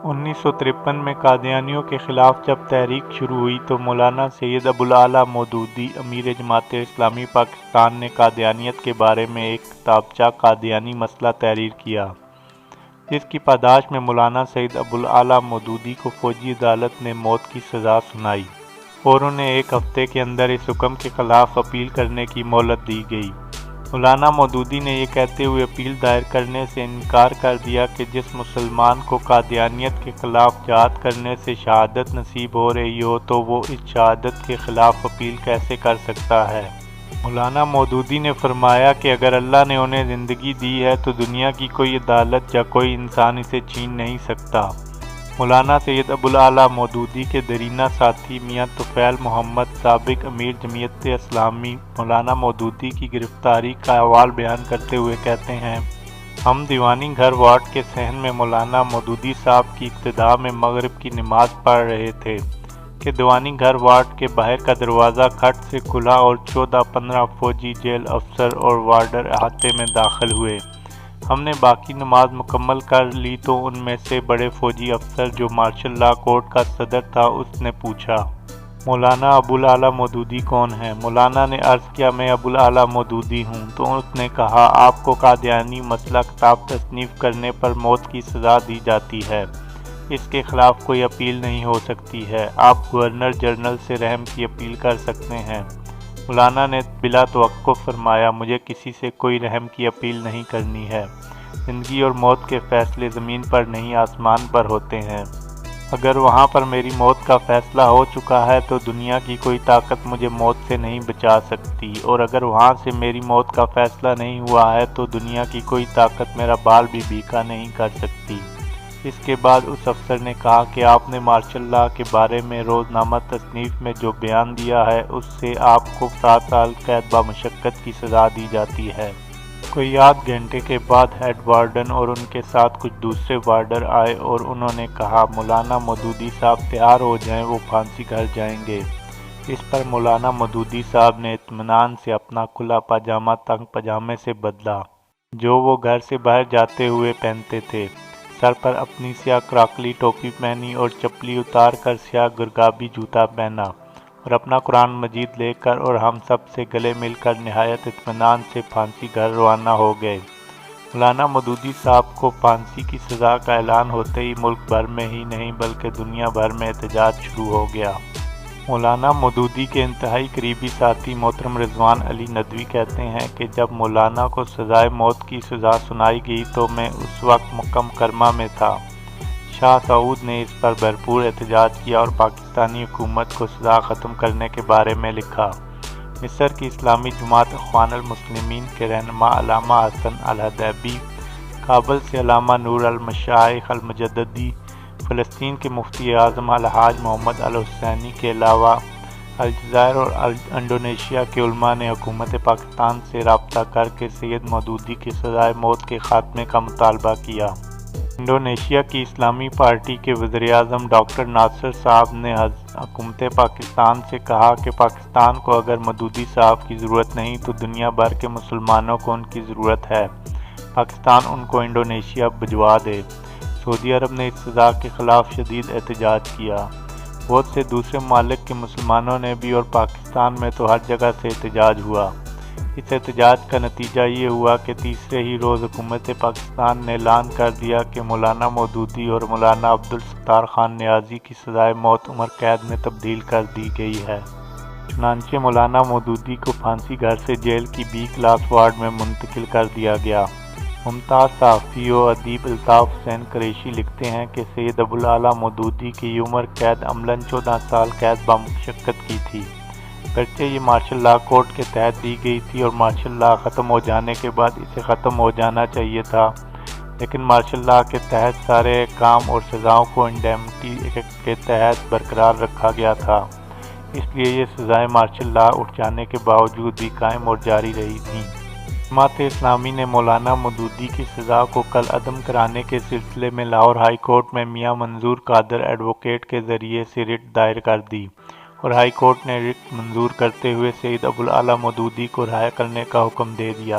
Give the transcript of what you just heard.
1953 میں قادیانیوں کے خلاف جب تحریک شروع ہوئی تو مولانا سید ابوالعلا مودودی امیر جماعت اسلامی پاکستان نے قادیانیت کے بارے میں ایک کتابچہ قادیانی مسئلہ تحریر کیا، جس کی پاداش میں مولانا سید ابوالعلا مودودی کو فوجی عدالت نے موت کی سزا سنائی اور انہیں ایک ہفتے کے اندر اس حکم کے خلاف اپیل کرنے کی مہلت دی گئی۔ مولانا مودودی نے یہ کہتے ہوئے اپیل دائر کرنے سے انکار کر دیا کہ جس مسلمان کو قادیانیت کے خلاف جہاد کرنے سے شہادت نصیب ہو رہی ہو تو وہ اس شہادت کے خلاف اپیل کیسے کر سکتا ہے۔ مولانا مودودی نے فرمایا کہ اگر اللہ نے انہیں زندگی دی ہے تو دنیا کی کوئی عدالت یا کوئی انسان اسے چھین نہیں سکتا۔ مولانا سید ابوالعلا مودودی کے دیرینہ ساتھی میاں طفیل محمد سابق امیر جمعیت اسلامی مولانا مودودی کی گرفتاری کا احوال بیان کرتے ہوئے کہتے ہیں، ہم دیوانی گھر وارڈ کے صحن میں مولانا مودودی صاحب کی ابتدا میں مغرب کی نماز پڑھ رہے تھے کہ دیوانی گھر وارڈ کے باہر کا دروازہ کھٹ سے کھلا اور 14-15 فوجی جیل افسر اور وارڈر احاطے میں داخل ہوئے۔ ہم نے باقی نماز مکمل کر لی تو ان میں سے بڑے فوجی افسر جو مارشل لا کورٹ کا صدر تھا اس نے پوچھا، مولانا ابوالعلا مودودی کون ہے؟ مولانا نے عرض کیا، میں ابوالعلا مودودی ہوں۔ تو اس نے کہا، آپ کو قادیانی مسئلہ کتاب تصنیف کرنے پر موت کی سزا دی جاتی ہے، اس کے خلاف کوئی اپیل نہیں ہو سکتی ہے، آپ گورنر جنرل سے رحم کی اپیل کر سکتے ہیں۔ مولانا نے بلا توقف فرمایا، مجھے کسی سے کوئی رحم کی اپیل نہیں کرنی ہے، زندگی اور موت کے فیصلے زمین پر نہیں آسمان پر ہوتے ہیں، اگر وہاں پر میری موت کا فیصلہ ہو چکا ہے تو دنیا کی کوئی طاقت مجھے موت سے نہیں بچا سکتی، اور اگر وہاں سے میری موت کا فیصلہ نہیں ہوا ہے تو دنیا کی کوئی طاقت میرا بال بھی بھیکا نہیں کر سکتی۔ اس کے بعد اس افسر نے کہا کہ آپ نے مارشل لا کے بارے میں روزنامہ تصنیف میں جو بیان دیا ہے اس سے آپ کو 7 سال قید بامشقت کی سزا دی جاتی ہے۔ کوئی آدھ گھنٹے کے بعد ہیڈ وارڈن اور ان کے ساتھ کچھ دوسرے وارڈر آئے اور انہوں نے کہا، مولانا مودودی صاحب تیار ہو جائیں، وہ پھانسی گھر جائیں گے۔ اس پر مولانا مودودی صاحب نے اطمینان سے اپنا کھلا پاجامہ تنگ پاجامے سے بدلا جو وہ گھر سے باہر جاتے ہوئے پہنتے تھے، سر پر اپنی سیاہ کراکلی ٹوپی پہنی اور چپلی اتار کر سیاہ گرگابی جوتا پہنا اور اپنا قرآن مجید لے کر اور ہم سب سے گلے مل کر نہایت اطمینان سے پھانسی گھر روانہ ہو گئے۔ مولانا مودودی صاحب کو پھانسی کی سزا کا اعلان ہوتے ہی ملک بھر میں ہی نہیں بلکہ دنیا بھر میں احتجاج شروع ہو گیا۔ مولانا مودودی کے انتہائی قریبی ساتھی محترم رضوان علی ندوی کہتے ہیں کہ جب مولانا کو سزائے موت کی سزا سنائی گئی تو میں اس وقت مکہ مکرمہ میں تھا۔ شاہ سعود نے اس پر بھرپور احتجاج کیا اور پاکستانی حکومت کو سزا ختم کرنے کے بارے میں لکھا۔ مصر کی اسلامی جماعت اخوان المسلمین کے رہنما علامہ حسن الحدیبی، کابل سے علامہ نور المشائخ المجددی، فلسطین کے مفتی اعظم الحاج محمد الحسینی کے علاوہ الجزائر اور انڈونیشیا کے علماء نے حکومت پاکستان سے رابطہ کر کے سید مودودی کی سزائے موت کے خاتمے کا مطالبہ کیا۔ انڈونیشیا کی اسلامی پارٹی کے وزیر اعظم ڈاکٹر ناصر صاحب نے حکومت پاکستان سے کہا کہ پاکستان کو اگر مودودی صاحب کی ضرورت نہیں تو دنیا بھر کے مسلمانوں کو ان کی ضرورت ہے، پاکستان ان کو انڈونیشیا بھجوا دے۔ سعودی عرب نے اس سزا کے خلاف شدید احتجاج کیا۔ بہت سے دوسرے ممالک کے مسلمانوں نے بھی اور پاکستان میں تو ہر جگہ سے احتجاج ہوا۔ اس احتجاج کا نتیجہ یہ ہوا کہ تیسرے ہی روز حکومت پاکستان نے اعلان کر دیا کہ مولانا مودودی اور مولانا عبدالستار خان نیازی کی سزائے موت عمر قید میں تبدیل کر دی گئی ہے۔ چنانچہ مولانا مودودی کو پھانسی گھر سے جیل کی بی کلاس وارڈ میں منتقل کر دیا گیا۔ ممتاز صحافی و ادیب الطاف حسین قریشی لکھتے ہیں کہ سید ابوالعلا مودودی کی عمر قید عملاً 14 سال قید بامشقت کی تھی، گرچہ یہ مارشل لا کورٹ کے تحت دی گئی تھی اور مارشل لا ختم ہو جانے کے بعد اسے ختم ہو جانا چاہیے تھا، لیکن مارشل لا کے تحت سارے احکام اور سزاؤں کو انڈیمنٹی ایکٹ کے تحت برقرار رکھا گیا تھا، اس لیے یہ سزائیں مارشل لا اٹھ جانے کے باوجود بھی قائم اور جاری رہی تھیں۔ جماعت اسلامی نے مولانا مودودی کی سزا کو کل عدم کرانے کے سلسلے میں لاہور ہائی کورٹ میں میاں منظور قادر ایڈوکیٹ کے ذریعے سے رٹ دائر کر دی اور ہائی کورٹ نے رٹ منظور کرتے ہوئے سید ابوالعلا مودودی کو رہا کرنے کا حکم دے دیا۔